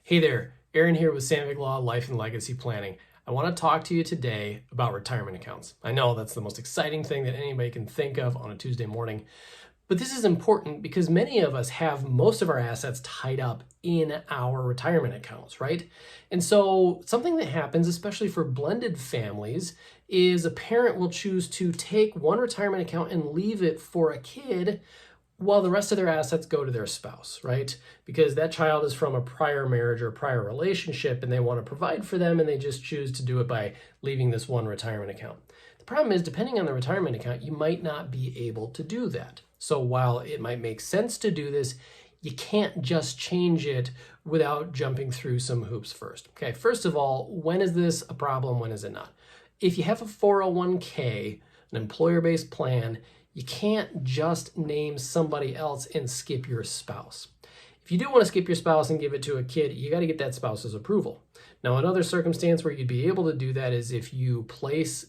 Hey there, Aaron here with Sandvik Law Life and Legacy Planning. I want to talk to you today about retirement accounts. I know that's the most exciting thing that anybody can think of on a Tuesday morning, but this is important because many of us have most of our assets tied up in our retirement accounts, right? And so something that happens, especially for blended families, is a parent will choose to take one retirement account and leave it for a kid while the rest of their assets go to their spouse, right? Because that child is from a prior marriage or prior relationship and they want to provide for them and they just choose to do it by leaving this one retirement account. The problem is, depending on the retirement account, you might not be able to do that. So while it might make sense to do this, you can't just change it without jumping through some hoops first. Okay, first of all, when is this a problem? When is it not? If you have a 401k, an employer-based plan, you can't just name somebody else and skip your spouse. If you do want to skip your spouse and give it to a kid, you got to get that spouse's approval. Now, another circumstance where you'd be able to do that is if you place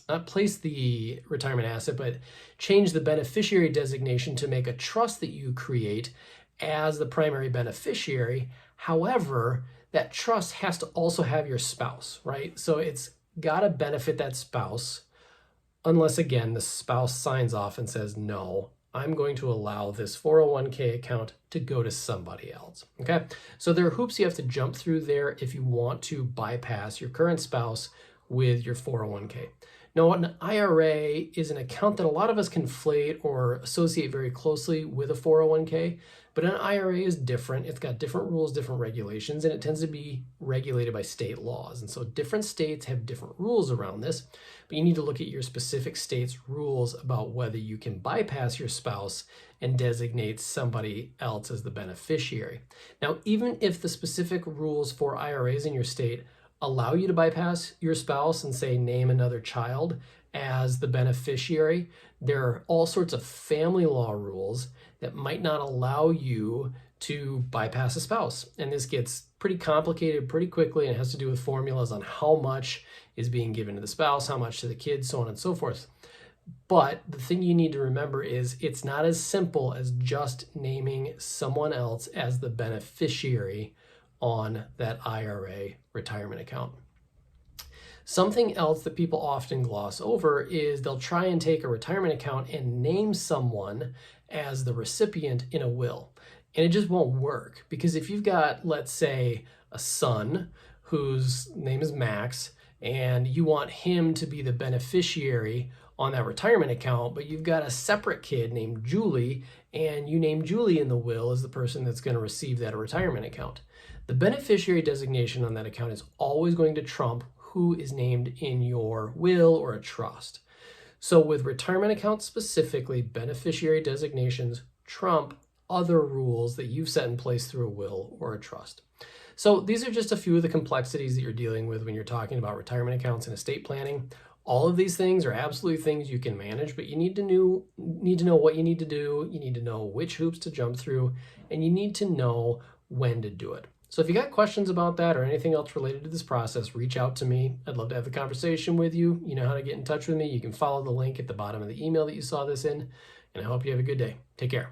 not place the retirement asset, but change the beneficiary designation to make a trust that you create as the primary beneficiary. However, that trust has to also have your spouse, right? So it's got to benefit that spouse. Unless, again, the spouse signs off and says, no, I'm going to allow this 401k account to go to somebody else, okay? So there are hoops you have to jump through there if you want to bypass your current spouse with your 401k. Now, an IRA is an account that a lot of us conflate or associate very closely with a 401k, but an IRA is different. It's got different rules, different regulations, and it tends to be regulated by state laws. And so different states have different rules around this, but you need to look at your specific state's rules about whether you can bypass your spouse and designate somebody else as the beneficiary. Now, even if the specific rules for IRAs in your state allow you to bypass your spouse and say name another child as the beneficiary, there are all sorts of family law rules that might not allow you to bypass a spouse. And this gets pretty complicated pretty quickly, and it has to do with formulas on how much is being given to the spouse, how much to the kids, so on and so forth. But the thing you need to remember is it's not as simple as just naming someone else as the beneficiary on that IRA retirement account. Something else that people often gloss over is they'll try and take a retirement account and name someone as the recipient in a will. And it just won't work, because if you've got, let's say, a son whose name is Max, and you want him to be the beneficiary on that retirement account, but you've got a separate kid named Julie, and you name Julie in the will as the person that's going to receive that retirement account. The beneficiary designation on that account is always going to trump who is named in your will or a trust. So with retirement accounts specifically, beneficiary designations trump other rules that you've set in place through a will or a trust. So these are just a few of the complexities that you're dealing with when you're talking about retirement accounts and estate planning. All of these things are absolutely things you can manage, but you need to know what you need to do, you need to know which hoops to jump through, and you need to know when to do it. So if you got questions about that or anything else related to this process, reach out to me. I'd love to have a conversation with you. You know how to get in touch with me. You can follow the link at the bottom of the email that you saw this in, and I hope you have a good day. Take care.